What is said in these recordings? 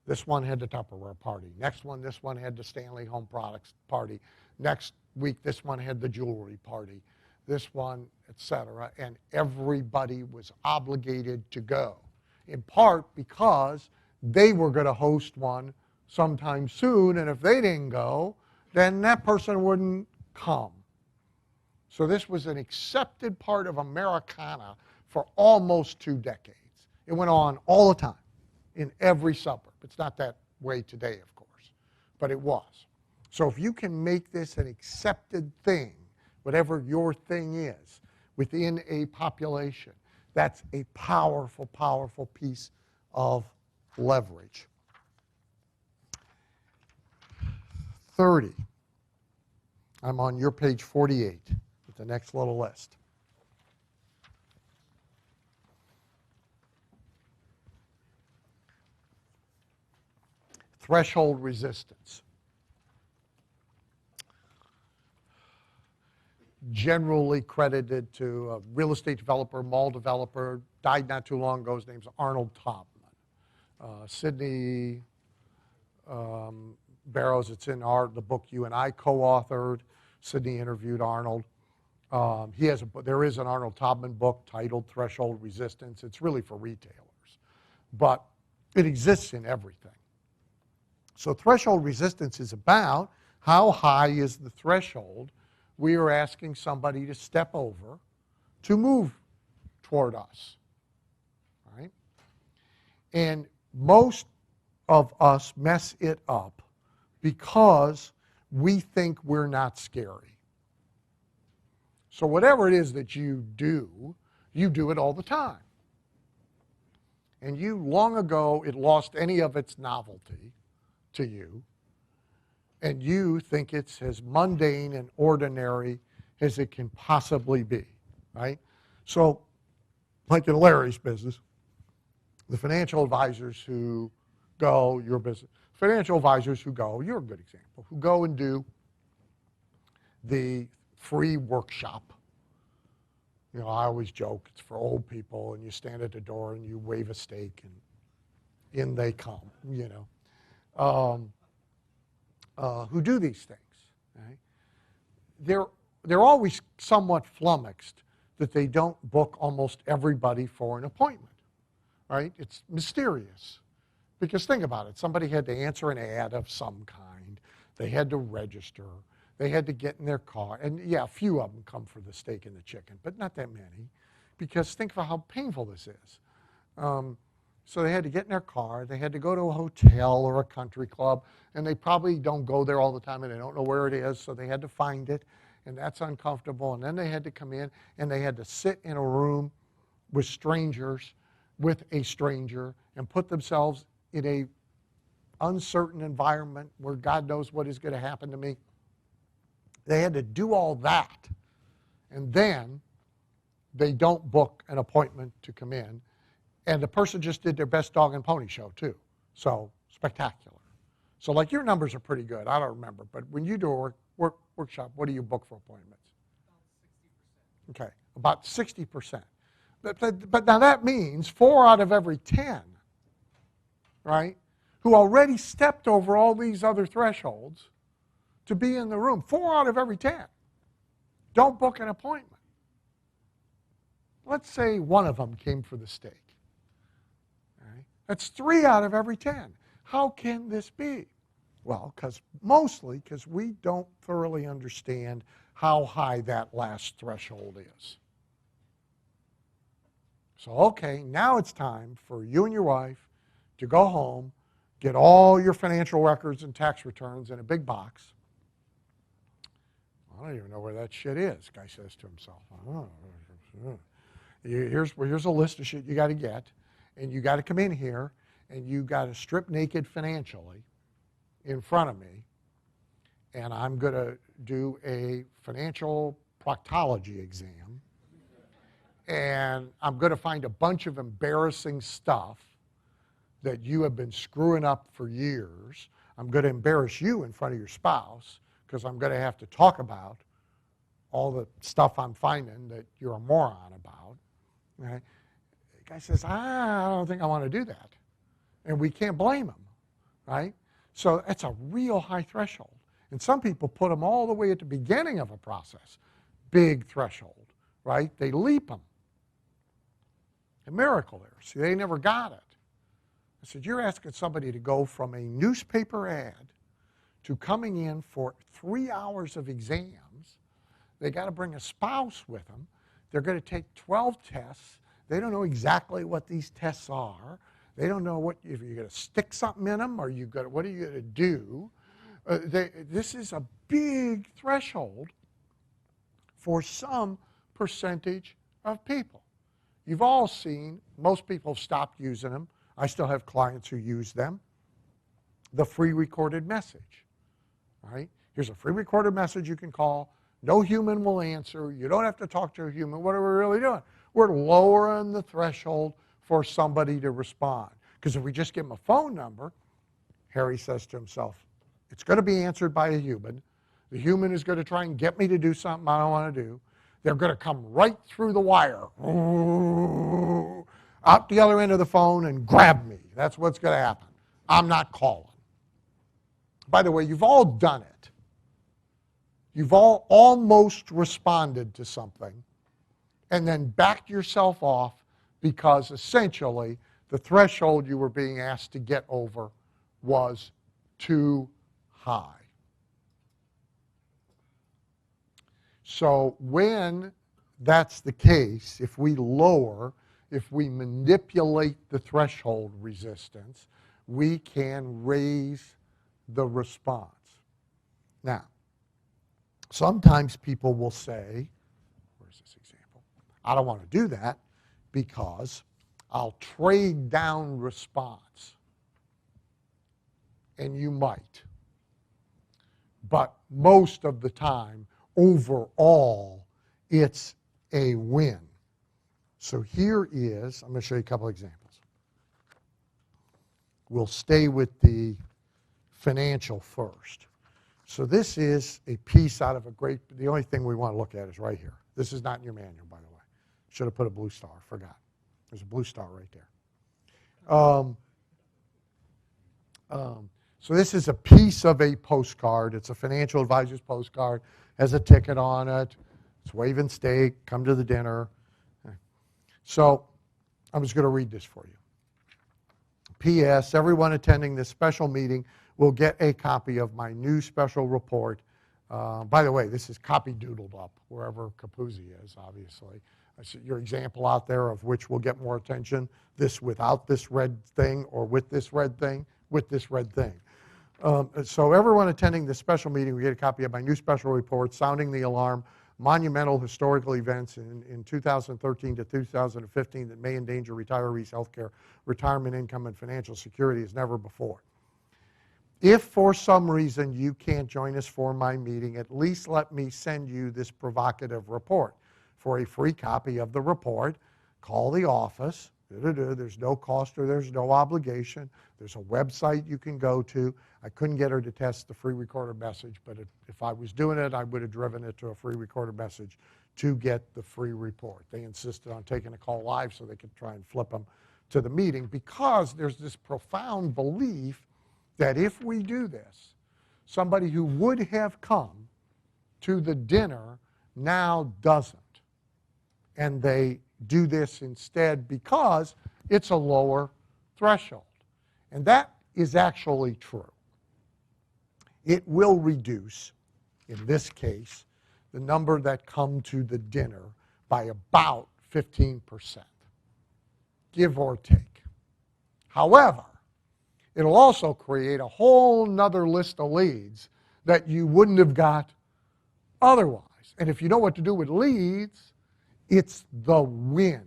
This one had the Tupperware party. Next one, this one had the Stanley Home Products party. Next week, this one had the jewelry party. This one, etc. And everybody was obligated to go, in part because they were going to host one sometime soon, and if they didn't go, then that person wouldn't come. So this was an accepted part of Americana for almost 2 decades. It went on all the time in every suburb. It's not that way today, of course, but it was. So if you can make this an accepted thing, whatever your thing is, within a population, that's a powerful, powerful piece of leverage. 30. I'm on your page 48 with the next little list. Threshold resistance. Generally credited to a real estate developer, mall developer, died not too long ago. His name's Arnold Taubman. Sidney Barrows, it's in the book you and I co-authored. Sidney interviewed Arnold. There is an Arnold Taubman book titled Threshold Resistance. It's really for retailers, but it exists in everything. So threshold resistance is about how high is the threshold we are asking somebody to step over to move toward us, right? And most of us mess it up because we think we're not scary. So whatever it is that you do it all the time. And long ago, it lost any of its novelty to you, and you think it's as mundane and ordinary as it can possibly be, right? So, like in Larry's business, the financial advisors who go, your business, financial advisors who go, you're a good example, who go and do the free workshop. You know, I always joke, it's for old people, and you stand at the door and you wave a stake, and in they come, you know. Who do these things. Right? They're always somewhat flummoxed that they don't book almost everybody for an appointment. Right? It's mysterious. Because think about it. Somebody had to answer an ad of some kind. They had to register. They had to get in their car. And yeah, a few of them come for the steak and the chicken, but not that many. Because think about how painful this is. So they had to get in their car, they had to go to a hotel or a country club, and they probably don't go there all the time and they don't know where it is, so they had to find it, and that's uncomfortable. And then they had to come in and they had to sit in a room with strangers, with a stranger, and put themselves in a uncertain environment where God knows what is going to happen to me. They had to do all that, and then they don't book an appointment to come in. And the person just did their best dog and pony show, too. So, spectacular. So, like, your numbers are pretty good. I don't remember. But when you do a workshop, what do you book for appointments? About 60%. Okay, about 60%. But now that means 4 out of every 10, right, who already stepped over all these other thresholds to be in the room. 4 out of every 10 don't book an appointment. Let's say one of them came for the steak. That's 3 out of every 10. How can this be? Well, mostly because we don't thoroughly understand how high that last threshold is. So, okay, now it's time for you and your wife to go home, get all your financial records and tax returns in a big box. I don't even know where that shit is, the guy says to himself. I don't know. Here's a list of shit you got to get. And you got to come in here, and you got to strip naked financially in front of me, and I'm going to do a financial proctology exam, and I'm going to find a bunch of embarrassing stuff that you have been screwing up for years. I'm going to embarrass you in front of your spouse because I'm going to have to talk about all the stuff I'm finding that you're a moron about. Right? The guy says, I don't think I want to do that. And we can't blame him right? So that's a real high threshold. And some people put them all the way at the beginning of a process. Big threshold, right? They leap them. A miracle there. See, they never got it. I said, you're asking somebody to go from a newspaper ad to coming in for 3 hours of exams. They got to bring a spouse with them. They're going to take 12 tests. They don't know exactly what these tests are. They don't know what, if you're going to stick something in them or what are you going to do. This is a big threshold for some percentage of people. You've all seen, most people have stopped using them. I still have clients who use them. The free recorded message, right? Here's a free recorded message you can call. No human will answer. You don't have to talk to a human. What are we really doing? We're lowering the threshold for somebody to respond. Because if we just give them a phone number, Harry says to himself, it's going to be answered by a human. The human is going to try and get me to do something I don't want to do. They're going to come right through the wire, out the other end of the phone and grab me. That's what's going to happen. I'm not calling. By the way, you've all done it. You've all almost responded to something and then backed yourself off because essentially the threshold you were being asked to get over was too high. So when that's the case, if we lower, if we manipulate the threshold resistance, we can raise the response. Now, sometimes people will say, where's this example? I don't want to do that because I'll trade down response. And you might. But most of the time, overall, it's a win. So here is, I'm going to show you a couple examples. We'll stay with the financial first. So this is a piece out of a great, the only thing we want to look at is right here. This is not in your manual, by the way. Should have put a blue star, forgot. There's a blue star right there. So this is a piece of a postcard. It's a financial advisor's postcard. Has a ticket on it. It's waving steak. Come to the dinner. So I'm just going to read this for you. P.S. Everyone attending this special meeting will get a copy of my new special report. By the way, this is copy doodled up wherever Capuzzi is, obviously. I see your example out there of which will get more attention, this without this red thing or with this red thing, with this red thing. So everyone attending this special meeting will get a copy of my new special report, Sounding the Alarm, Monumental Historical Events in 2013 to 2015 that may endanger retirees' health care, retirement income, and financial security as never before. If for some reason you can't join us for my meeting, at least let me send you this provocative report. For a free copy of the report, call the office. There's no cost or there's no obligation. There's a website you can go to. I couldn't get her to test the free recorded message, but if I was doing it, I would have driven it to a free recorded message to get the free report. They insisted on taking a call live so they could try and flip them to the meeting because there's this profound belief that if we do this, somebody who would have come to the dinner now doesn't. And they do this instead because it's a lower threshold. And that is actually true. It will reduce, in this case, the number that come to the dinner by about 15%, give or take. However, it'll also create a whole nother list of leads that you wouldn't have got otherwise. And if you know what to do with leads, it's the win.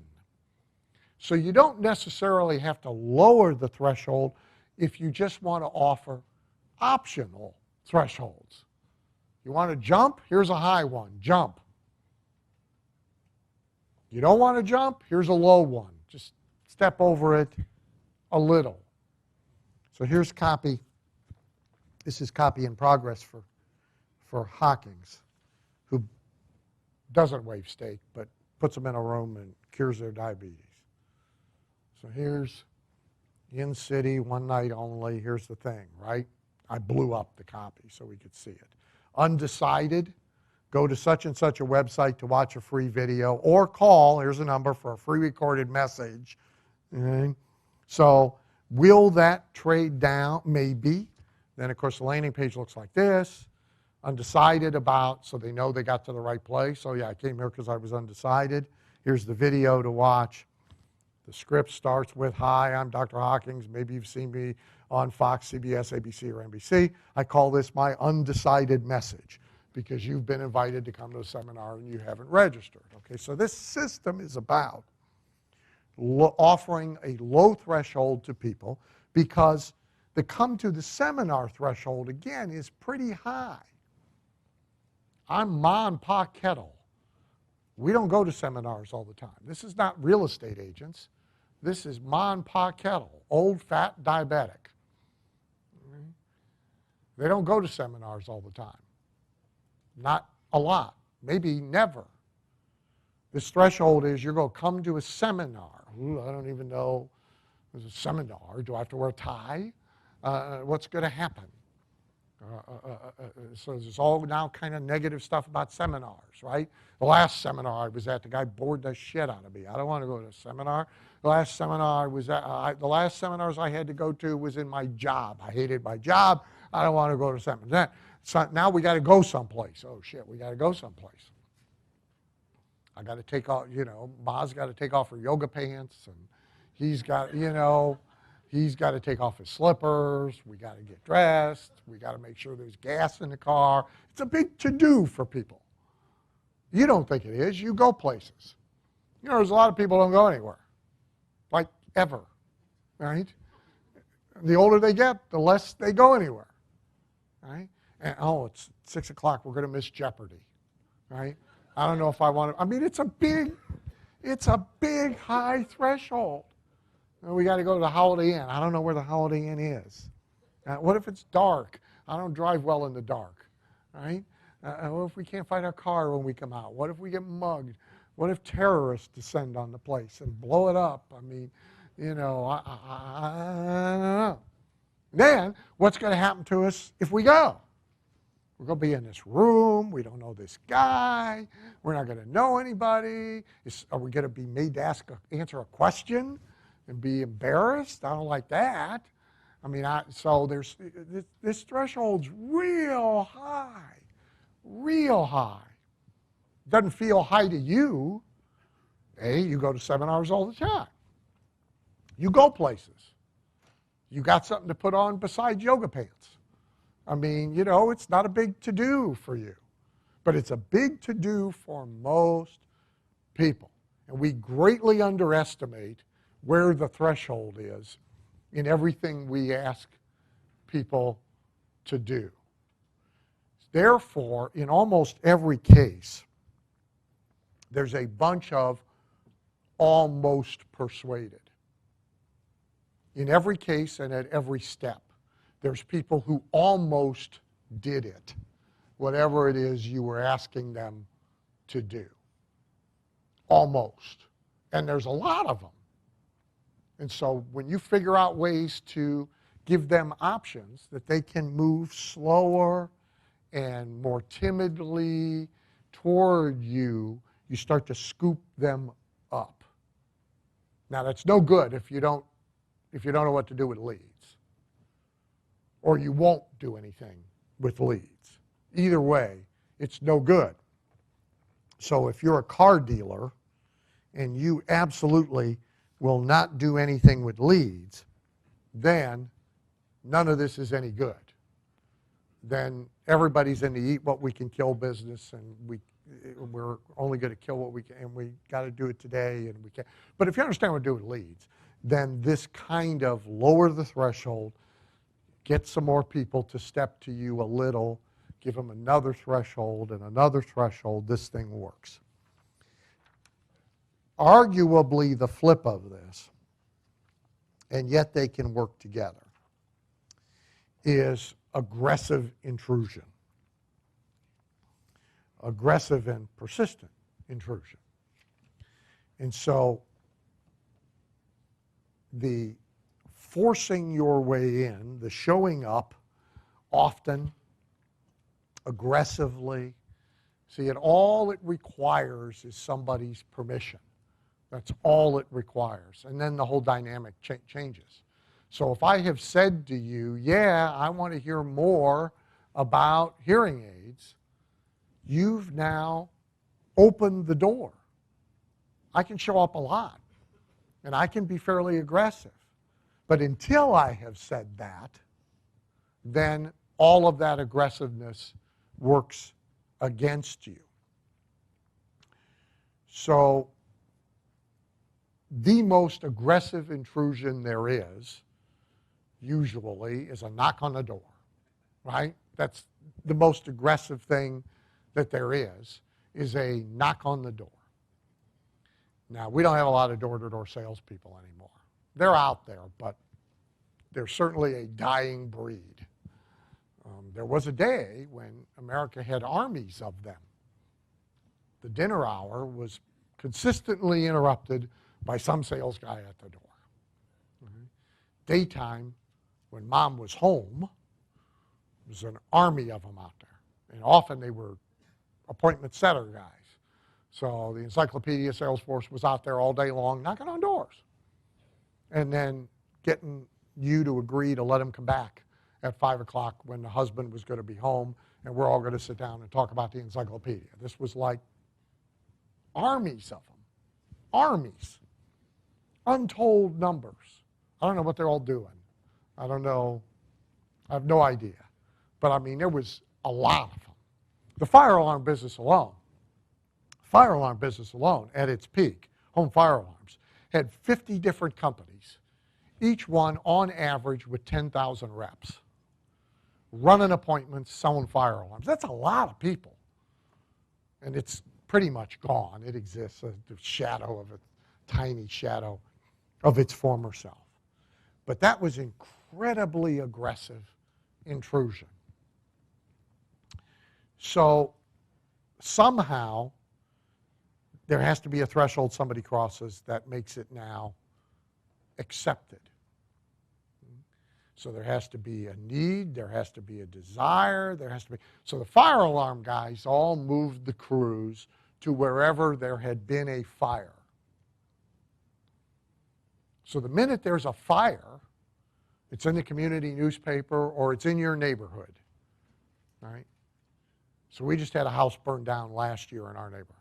So you don't necessarily have to lower the threshold if you just want to offer optional thresholds. You want to jump? Here's a high one. Jump. You don't want to jump? Here's a low one. Just step over it a little. So here's copy. This is copy in progress for Hawkins, who doesn't waive steak, but puts them in a room and cures their diabetes. So here's In city, one night only. Here's the thing, right? I blew up the copy so we could see it. Undecided, go to such and such a website to watch a free video or call, here's a number for a free recorded message. Okay. So will that trade down? Maybe. Then, of course, the landing page looks like this. Undecided about, so they know they got to the right place. So yeah, I came here because I was undecided. Here's the video to watch. The script starts with, hi, I'm Dr. Hawkins. Maybe you've seen me on Fox, CBS, ABC, or NBC. I call this my undecided message because you've been invited to come to a seminar and you haven't registered. Okay, so this system is about offering a low threshold to people because the come to the seminar threshold, again, is pretty high. I'm Ma and Pa Kettle. We don't go to seminars all the time. This is not real estate agents. This is Ma and Pa Kettle, old, fat, diabetic. They don't go to seminars all the time. Not a lot, maybe never. This threshold is you're going to come to a seminar. Ooh, I don't even know. There's a seminar. Do I have to wear a tie? What's going to happen? So there's all now kind of negative stuff about seminars, right? The last seminar I was at, the guy bored the shit out of me. I don't want to go to a seminar. The last seminar I was at, the last seminars I had to go to was in my job. I hated my job. I don't want to go to seminars. So now we got to go someplace. Oh shit, we got to go someplace. I got to take off, Ma's got to take off her yoga pants, and he's got, he's got to take off his slippers. We got to get dressed. We got to make sure there's gas in the car. It's a big to-do for people. You don't think it is. You go places. There's a lot of people who don't go anywhere, like ever, right? The older they get, the less they go anywhere, right? And, oh, it's 6 o'clock. We're going to miss Jeopardy, right? I don't know if I want to. I mean, it's a big high threshold. We got to go to the Holiday Inn. I don't know where the Holiday Inn is. What if it's dark? I don't drive well in the dark, right? What if we can't find our car when we come out? What if we get mugged? What if terrorists descend on the place and blow it up? I mean, I don't know. Then, what's going to happen to us if we go? We're going to be in this room. We don't know this guy. We're not going to know anybody. Are we going to be made to answer a question and be embarrassed? I don't like that. I mean, so there's this threshold's real high, real high. Doesn't feel high to you. Hey, you go to seminars all the time. You go places. You got something to put on besides yoga pants. I mean, it's not a big to-do for you. But it's a big to-do for most people. And we greatly underestimate where the threshold is in everything we ask people to do. Therefore, in almost every case, there's a bunch of almost persuaded. In every case and at every step, there's people who almost did it, whatever it is you were asking them to do. Almost. And there's a lot of them. And so when you figure out ways to give them options that they can move slower and more timidly toward you, you start to scoop them up. Now that's no good if you don't know what to do with leads. Or you won't do anything with leads. Either way, it's no good. So if you're a car dealer and you absolutely will not do anything with leads, then none of this is any good. Then everybody's in the eat what we can kill business, and we're only going to kill what we can, and we got to do it today, and we can't. But if you understand what to do with leads, then this kind of lower the threshold, get some more people to step to you a little, give them another threshold and another threshold, this thing works. Arguably the flip of this, and yet they can work together, is aggressive intrusion. Aggressive and persistent intrusion. And so the forcing your way in, the showing up often, aggressively. See, all it requires is somebody's permission. That's all it requires. And then the whole dynamic changes. So if I have said to you, yeah, I want to hear more about hearing aids, you've now opened the door. I can show up a lot, and I can be fairly aggressive. But until I have said that, then all of that aggressiveness works against you. So the most aggressive intrusion there is, usually, is a knock on the door, right? That's the most aggressive thing that there is a knock on the door. Now, we don't have a lot of door-to-door salespeople anymore. They're out there, but they're certainly a dying breed. There was a day when America had armies of them. The dinner hour was consistently interrupted by some sales guy at the door. Daytime, when mom was home, there was an army of them out there. And often they were appointment setter guys. So the encyclopedia sales force was out there all day long knocking on doors. And then getting you to agree to let them come back at 5 o'clock when the husband was going to be home and we're all going to sit down and talk about the encyclopedia. This was like armies of them. Armies. Untold numbers. I don't know what they're all doing. I don't know. I have no idea. But I mean, there was a lot of them. The fire alarm business alone at its peak, home fire alarms, had 50 different companies, each one on average with 10,000 reps, running appointments, selling fire alarms. That's a lot of people. And it's pretty much gone. It exists, the shadow of a tiny shadow of its former self. But that was incredibly aggressive intrusion. So somehow there has to be a threshold somebody crosses that makes it now accepted. So there has to be a need, there has to be a desire, there has to be. So the fire alarm guys all moved the crews to wherever there had been a fire. So the minute there's a fire, it's in the community newspaper or it's in your neighborhood, right? So we just had a house burned down last year in our neighborhood.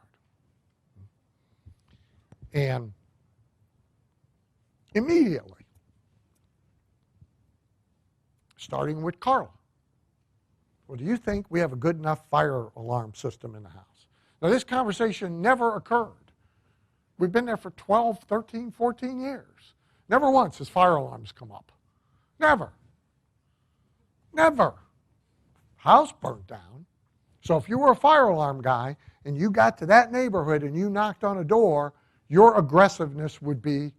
And immediately, starting with Carla, well, do you think we have a good enough fire alarm system in the house? Now, this conversation never occurred. We've been there for 12, 13, 14 years. Never once has fire alarms come up. Never. Never. House burnt down. So if you were a fire alarm guy and you got to that neighborhood and you knocked on a door, your aggressiveness would be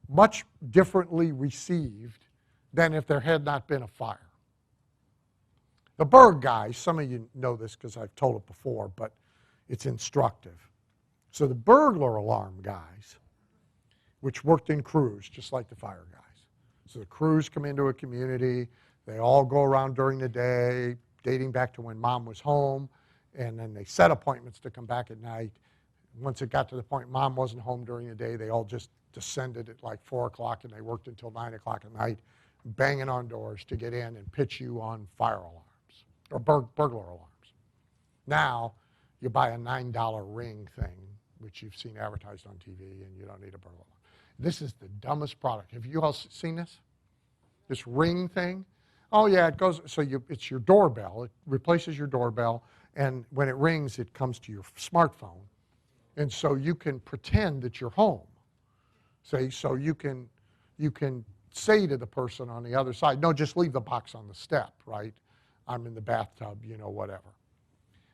much differently received than if there had not been a fire. The Berg guys, some of you know this because I've told it before, but it's instructive. So the burglar alarm guys, which worked in crews, just like the fire guys. So the crews come into a community, they all go around during the day, dating back to when mom was home, and then they set appointments to come back at night. Once it got to the point mom wasn't home during the day, they all just descended at like 4 o'clock and they worked until 9 o'clock at night, banging on doors to get in and pitch you on fire alarms or burglar alarms. Now, you buy a $9 ring thing, which you've seen advertised on TV, and you don't need a burglar alarm. This is the dumbest product. Have you all seen this? This ring thing? Oh, yeah, it goes, so it's your doorbell. It replaces your doorbell, and when it rings, it comes to your smartphone. And so you can pretend that you're home. So you can say to the person on the other side, no, just leave the box on the step, right? I'm in the bathtub, you know, whatever.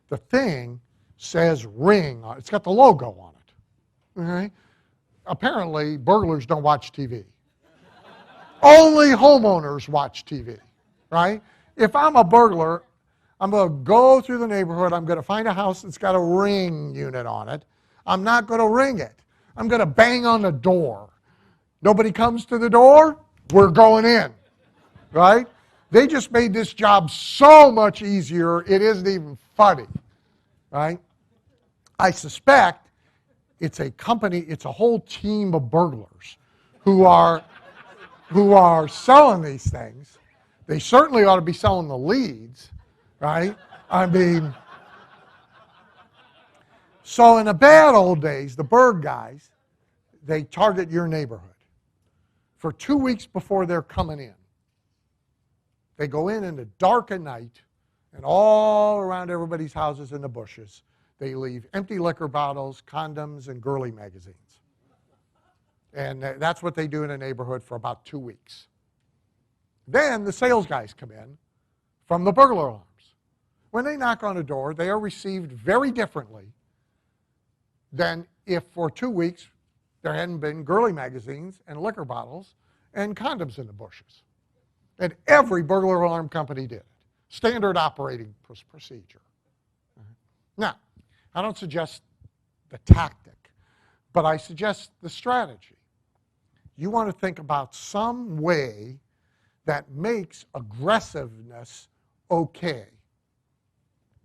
The thing says ring on it. It's got the logo on it. Okay? Apparently, burglars don't watch TV. Only homeowners watch TV, right? If I'm a burglar, I'm going to go through the neighborhood. I'm going to find a house that's got a ring unit on it. I'm not going to ring it. I'm going to bang on the door. Nobody comes to the door? we're going in, right? They just made this job so much easier, it isn't even funny, right? I suspect it's a company, it's a whole team of burglars who are selling these things. They certainly ought to be selling the leads, right? I mean, so in the bad old days, the bird guys, they target your neighborhood. For 2 weeks before they're coming in, they go in the dark of night, and all around everybody's houses in the bushes, they leave empty liquor bottles, condoms, and girly magazines. And that's what they do in a neighborhood for about 2 weeks. Then the sales guys come in from the burglar alarms. When they knock on a door, they are received very differently than if for 2 weeks there hadn't been girly magazines and liquor bottles and condoms in the bushes. And every burglar alarm company did it. Standard operating procedure. Now, I don't suggest the tactic, but I suggest the strategy. You want to think about some way that makes aggressiveness okay,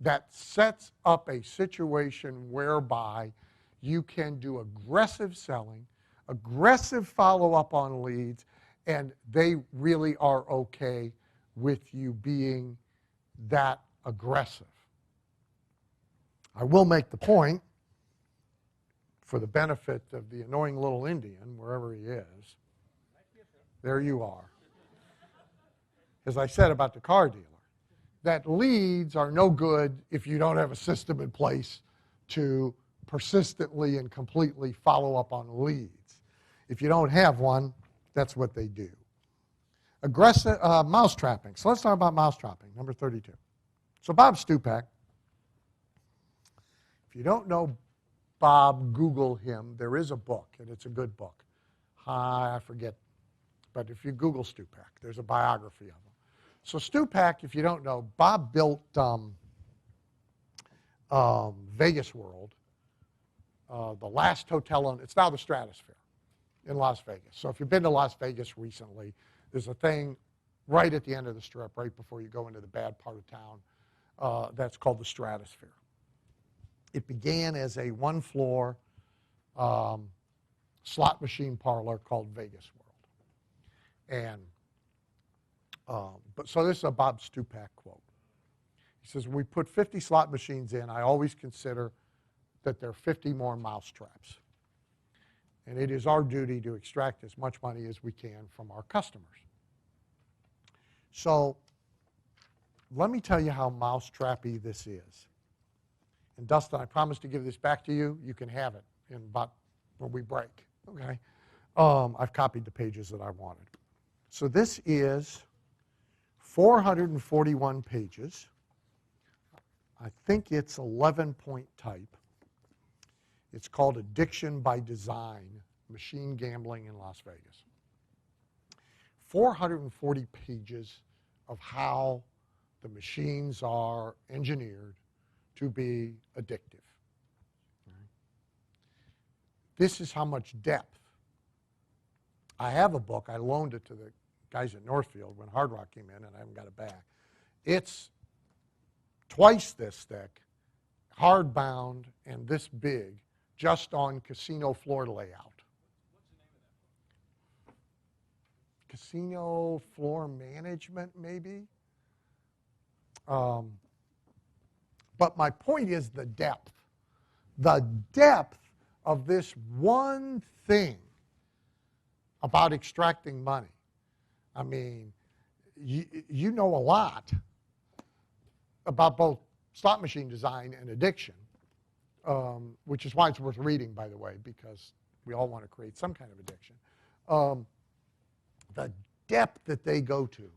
that sets up a situation whereby you can do aggressive selling, aggressive follow-up on leads, and they really are okay with you being that aggressive. I will make the point, for the benefit of the annoying little Indian, wherever he is, there you are, as I said about the car dealer, that leads are no good if you don't have a system in place to persistently and completely follow up on leads. If you don't have one, that's what they do. Aggressive mouse trapping. So let's talk about mouse trapping, number 32. So Bob Stupak, if you don't know Bob, Google him. There is a book, and it's a good book. I forget, but if you Google Stupak, there's a biography of him. So Stupak, if you don't know, Bob built Vegas World, the last hotel, it's now the Stratosphere in Las Vegas. So if you've been to Las Vegas recently, there's a thing right at the end of the strip, right before you go into the bad part of town, that's called the Stratosphere. It began as a one-floor slot machine parlor called Vegas World. And so this is a Bob Stupak quote. He says, when we put 50 slot machines in, I always consider that there are 50 more mouse traps. And it is our duty to extract as much money as we can from our customers. So let me tell you how mousetrappy this is. And Dustin, I promise to give this back to you. You can have it in about when we break. Okay? I've copied the pages that I wanted. So this is 441 pages. I think it's 11-point type. It's called Addiction by Design, Machine Gambling in Las Vegas. 440 pages of how the machines are engineered to be addictive. Right? This is how much depth. I have a book. I loaned it to the guys at Northfield when Hard Rock came in, and I haven't got it back. It's twice this thick, hardbound, and this big, just on casino floor layout. What's the name of that book? Casino floor management, maybe. But my point is the depth. The depth of this one thing about extracting money. I mean, you know a lot about both slot machine design and addiction, which is why it's worth reading, by the way, because we all want to create some kind of addiction. The depth that they go to,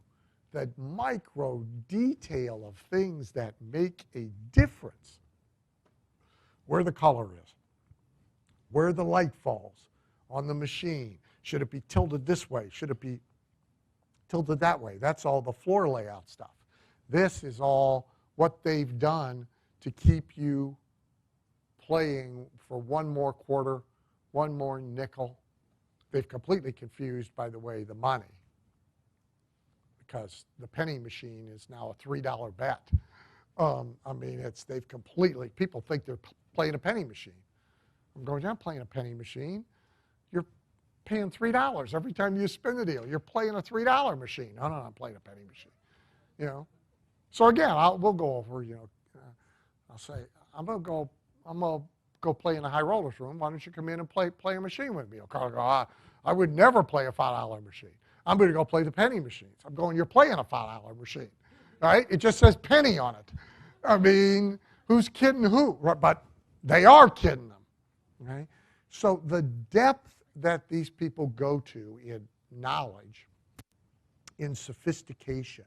the micro detail of things that make a difference. Where the color is, where the light falls on the machine. Should it be tilted this way? Should it be tilted that way? That's all the floor layout stuff. This is all what they've done to keep you playing for one more quarter, one more nickel. They've completely confused, by the way, the money. because the penny machine is now a $3 bet. I mean, they've completely, people think they're playing a penny machine. I'm going, you're not playing a penny machine. You're paying $3 every time you spin the deal. You're playing a $3 machine. No, I'm playing a penny machine. You know. So again, we'll go over, I'll say, I'm gonna go play in the high rollers room. Why don't you come in and play a machine with me? Carl will go, I would never play a $5 machine. I'm going to go play the penny machines. I'm going, you're playing a $5 machine, right? It just says penny on it. I mean, who's kidding who? But they are kidding them, right? So the depth that these people go to in knowledge, in sophistication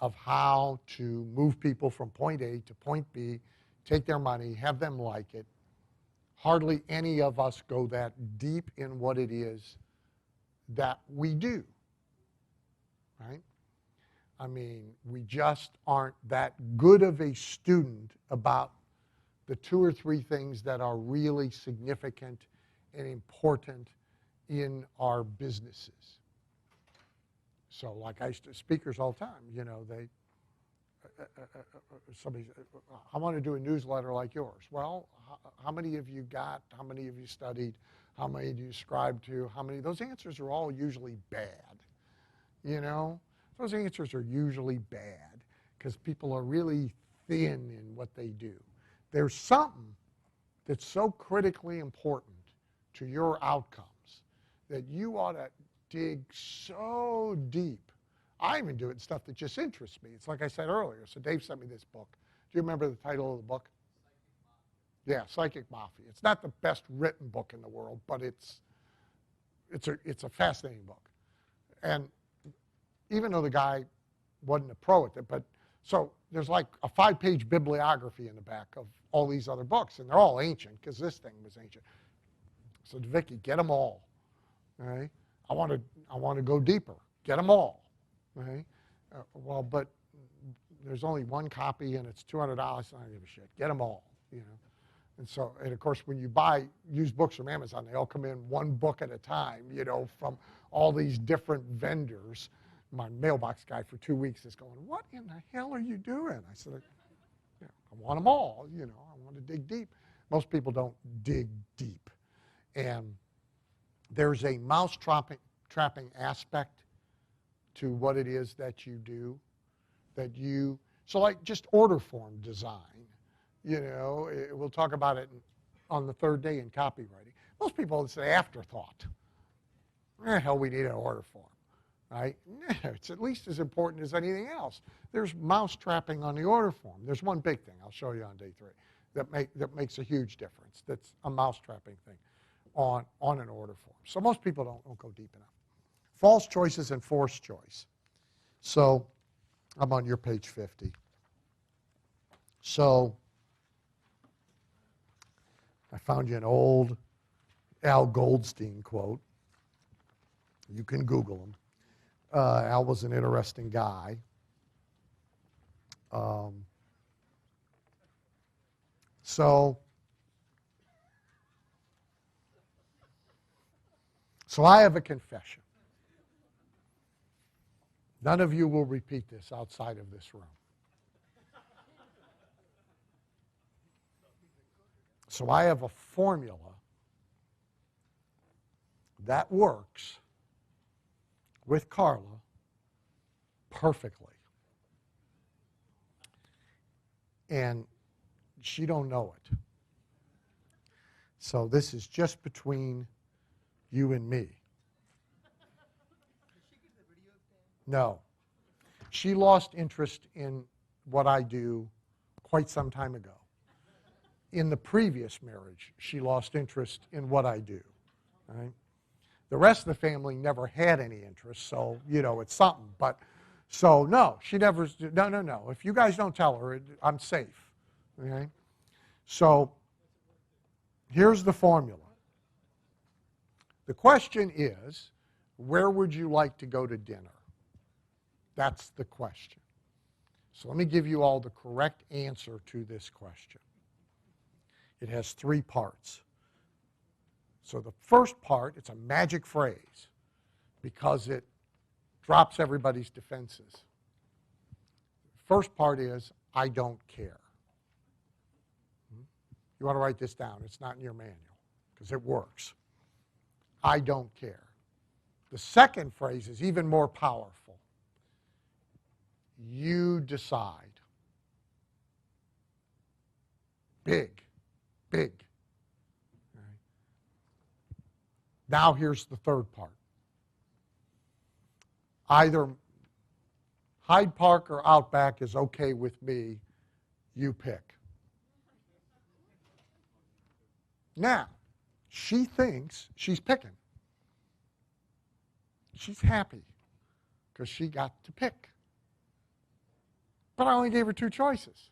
of how to move people from point A to point B, take their money, have them like it, hardly any of us go that deep in what it is that we do, right? I mean, we just aren't that good of a student about the 2 or 3 things that are really significant and important in our businesses. So like I used to, speakers all the time, they, somebody said, I want to do a newsletter like yours. Well, how many have you got? How many have you studied? How many do you subscribe to? How many? Those answers are all usually bad. Those answers are usually bad because people are really thin in what they do. There's something that's so critically important to your outcomes that you ought to dig so deep. I even do it in stuff that just interests me. It's like I said earlier. So Dave sent me this book. Do you remember the title of the book? Yeah, Psychic Mafia. It's not the best written book in the world, but it's a fascinating book. And even though the guy wasn't a pro at it, but so there's like a 5-page bibliography in the back of all these other books, and they're all ancient because this thing was ancient. So Vicki, get them all. Right? I want to go deeper. Get them all. Right? Well, but there's only one copy and it's $200. I don't give a shit. Get them all. And so, and of course, when you buy used books from Amazon, they all come in one book at a time. From all these different vendors. My mailbox guy for 2 weeks is going, "What in the hell are you doing?" I said, "I want them all. I want to dig deep." Most people don't dig deep, and there's a trapping aspect to what it is that you do, so like just order form design, we'll talk about it on the 3rd day in copywriting. Most people, it's an afterthought. Hell, we need an order form, right? It's at least as important as anything else. There's mousetrapping on the order form. There's one big thing I'll show you on day 3 that makes a huge difference. That's a mousetrapping thing on an order form. So most people don't go deep enough. False choices and forced choice. So I'm on your page 50. So I found you an old Al Goldstein quote. You can Google him. Al was an interesting guy. So I have a confession. None of you will repeat this outside of this room. So I have a formula that works with Carla perfectly. And she don't know it. So this is just between you and me. No. She lost interest in what I do quite some time ago. In the previous marriage, she lost interest in what I do. Right? The rest of the family never had any interest, so, it's something. But, so, no, she never, no. If you guys don't tell her, I'm safe. Okay? So, here's the formula. The question is, where would you like to go to dinner? That's the question. So let me give you all the correct answer to this question. It has 3 parts. So the first part, it's a magic phrase because it drops everybody's defenses. First part is, I don't care. You want to write this down. It's not in your manual because it works. I don't care. The second phrase is even more powerful. You decide. Big, big. Right. Now here's the third part. Either Hyde Park or Outback is okay with me. You pick. Now, she thinks she's picking. She's happy because she got to pick. But I only gave her two choices.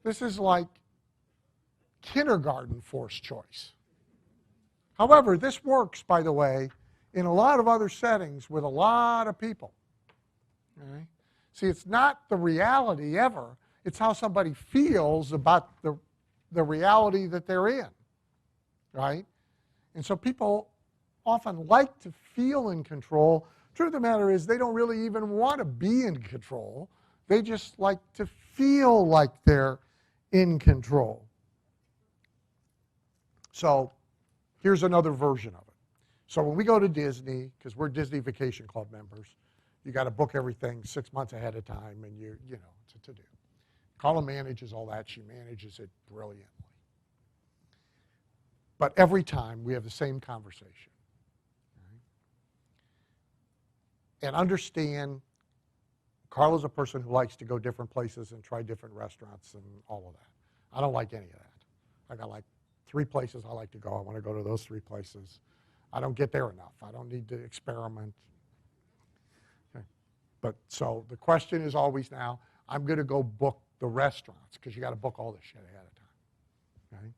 This is like kindergarten forced choice. However, this works, by the way, in a lot of other settings with a lot of people. All right? See, it's not the reality ever. It's how somebody feels about the reality that they're in. Right? And so people often like to feel in control. Truth of the matter is they don't really even want to be in control. They just like to feel like they're in control. So here's another version of it. So when we go to Disney, because we're Disney Vacation Club members, you got to book everything 6 months ahead of time, and you know, it's a to-do. Carla manages all that. She manages it brilliantly. But every time we have the same conversation. Right? And understand, Carla's a person who likes to go different places and try different restaurants and all of that. I don't like any of that. I got like 3 places I like to go. I want to go to those 3 places. I don't get there enough. I don't need to experiment. Okay. But so the question is always now, I'm going to go book the restaurants because you got to book all this shit ahead of time. Okay?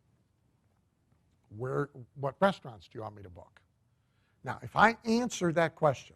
What restaurants do you want me to book? Now, if I answer that question,